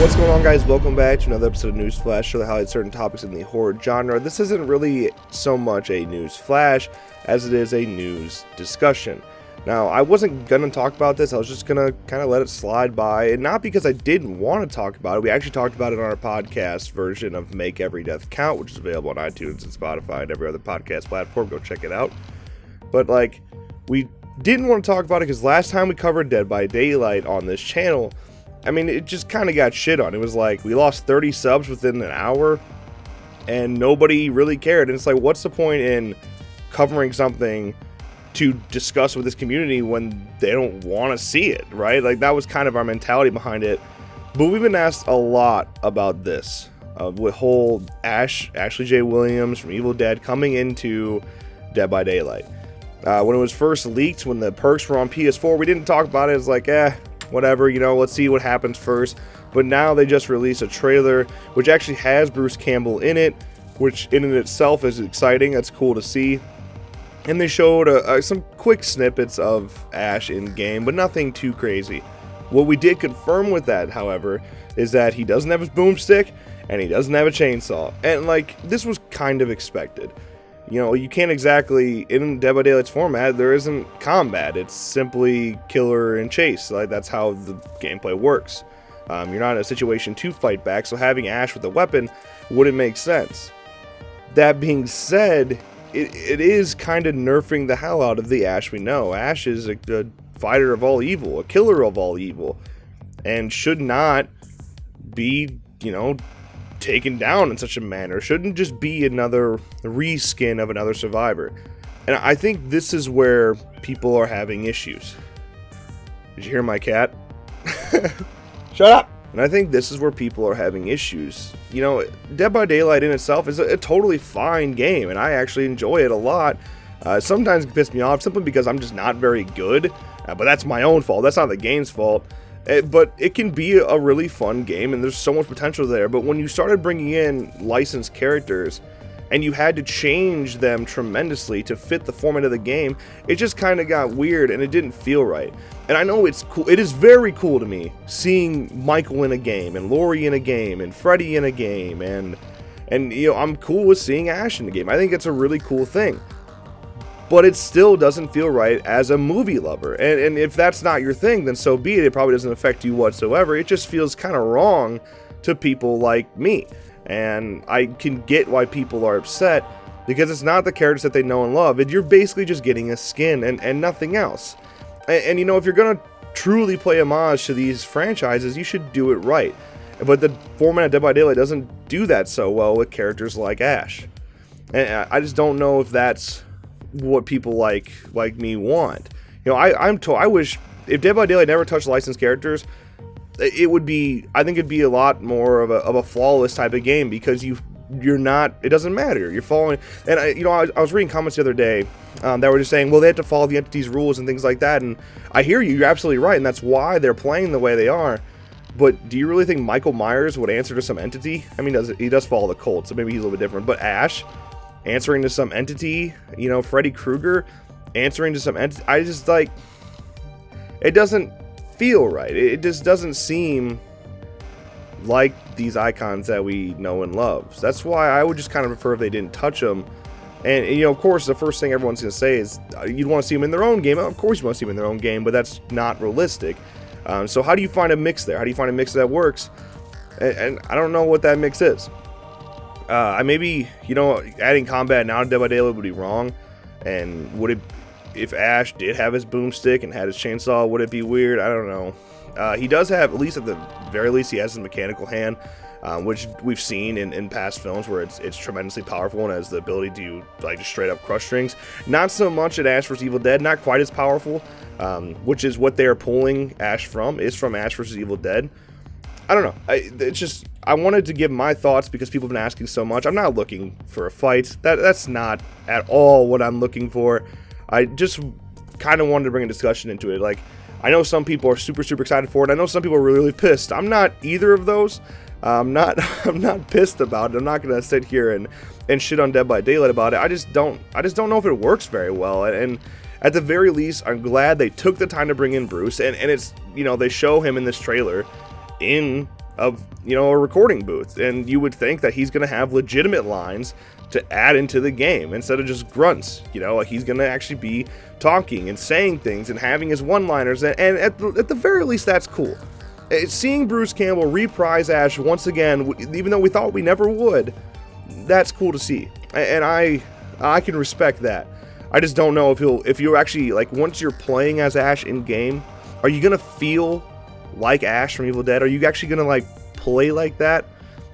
What's going on, guys? Welcome back to another episode of News Flash, show that highlight certain topics in the horror genre. This isn't really so much a news flash as it is a news discussion. Now, I wasn't going to talk about this. I was just going to kind of let it slide by, and not because I didn't want to talk about it. We actually talked about it on our podcast version of Make Every Death Count, which is available on iTunes and Spotify and every other podcast platform. Go check it out. But, we didn't want to talk about it because last time we covered Dead by Daylight on this channel, it just kind of got shit on. It was like, we lost 30 subs within an hour, and nobody really cared. And it's like, what's the point in covering something to discuss with this community when they don't want to see it, right? Like, that was kind of our mentality behind it. But we've been asked a lot about this, with whole Ashley J. Williams from Evil Dead coming into Dead by Daylight. When it was first leaked, when the perks were on PS4, we didn't talk about it. It's like, whatever, let's see what happens first. But now they just released a trailer, which actually has Bruce Campbell in it, which in and itself is exciting. That's cool to see. And they showed some quick snippets of Ash in game, but nothing too crazy. What we did confirm with that, however, is that he doesn't have his boomstick and he doesn't have a chainsaw. And this was kind of expected. You can't exactly, in Dead by Daylight's format, there isn't combat. It's simply killer and chase. That's how the gameplay works. You're not in a situation to fight back, so having Ash with a weapon wouldn't make sense. That being said, it is kind of nerfing the hell out of the Ash we know. Ash is a fighter of all evil, a killer of all evil, and should not be, taken down in such a manner. Shouldn't just be another reskin of another survivor. And I think this is where people are having issues. Did you hear my cat? Shut up! And I think this is where people are having issues. Dead by Daylight in itself is a totally fine game, and I actually enjoy it a lot. Sometimes it can piss me off simply because I'm just not very good, but that's my own fault. That's not the game's fault. But it can be a really fun game, and there's so much potential there. But when you started bringing in licensed characters, and you had to change them tremendously to fit the format of the game, it just kind of got weird, and it didn't feel right. And I know it's cool. It is very cool to me seeing Michael in a game, and Laurie in a game, and Freddy in a game, and I'm cool with seeing Ash in the game. I think it's a really cool thing. But it still doesn't feel right as a movie lover. And if that's not your thing, then so be it. It probably doesn't affect you whatsoever. It just feels kind of wrong to people like me. And I can get why people are upset, because it's not the characters that they know and love. You're basically just getting a skin and nothing else. And if you're going to truly play homage to these franchises, you should do it right. But the format of Dead by Daylight doesn't do that so well with characters like Ash. And I just don't know if that's what people like me want. I wish if Dead by Daylight never touched licensed characters, I think it'd be a lot more of a flawless type of game, because you're not, it doesn't matter, you're following. And I was reading comments the other day that were just saying, well, they have to follow the entity's rules and things like that, and I hear you're absolutely right, and that's why they're playing the way they are. But do you really think Michael Myers would answer to some entity? He does follow the cult, so maybe he's a little bit different, but Ash answering to some entity, Freddy Krueger answering to some entity, it doesn't feel right. It just doesn't seem like these icons that we know and love. So that's why I would just kind of prefer if they didn't touch them. And of course, the first thing everyone's going to say is you'd want to see them in their own game. Of course you want to see them in their own game, but that's not realistic. So how do you find a mix there? How do you find a mix that works? And I don't know what that mix is. Maybe, adding combat now to Dead by Daylight would be wrong. And would it, if Ash did have his boomstick and had his chainsaw, would it be weird? I don't know. He does have, at least at the very least, he has his mechanical hand, which we've seen in past films where it's tremendously powerful and has the ability to just straight up crush strings. Not so much at Ash vs. Evil Dead, not quite as powerful, which is what they're pulling Ash from, is from Ash vs. Evil Dead. I don't know. I wanted to give my thoughts because people have been asking so much. I'm not looking for a fight. That's not at all what I'm looking for. I just kind of wanted to bring a discussion into it. I know some people are super, super excited for it. I know some people are really, really pissed. I'm not either of those. I'm not pissed about it. I'm not going to sit here and shit on Dead by Daylight about it. I just don't know if it works very well. And at the very least, I'm glad they took the time to bring in Bruce. And it's, they show him in this trailer in of, you know, a recording booth, and you would think that he's going to have legitimate lines to add into the game instead of just grunts. You know, he's going to actually be talking and saying things and having his one-liners, and at the very least, that's cool. Seeing Bruce Campbell reprise Ash once again, even though we thought we never would, that's cool to see, and I can respect that. I just don't know if you're actually, like, once you're playing as Ash in game, are you gonna feel like Ash from Evil Dead? Are you actually gonna, like, play like that?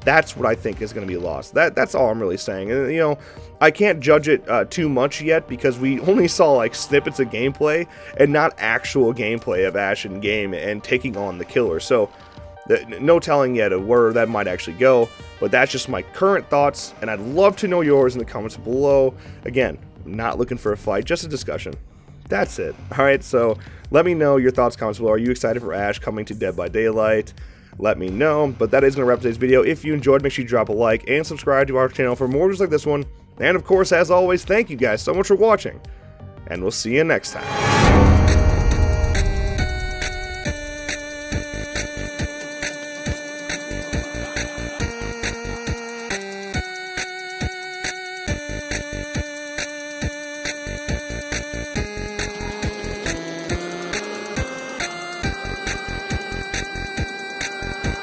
That's what I think is gonna be lost. That's all I'm really saying. And, you know, I can't judge it too much yet because we only saw, like, snippets of gameplay and not actual gameplay of Ash in game and taking on the killer. So no telling yet of where that might actually go, but that's just my current thoughts, and I'd love to know yours in the comments below. Again, not looking for a fight, just a discussion. That's it. Alright, so let me know your thoughts, comments below. Are you excited for Ash coming to Dead by Daylight? Let me know. But that is going to wrap today's video. If you enjoyed, make sure you drop a like and subscribe to our channel for more videos like this one. And of course, as always, thank you guys so much for watching, and we'll see you next time.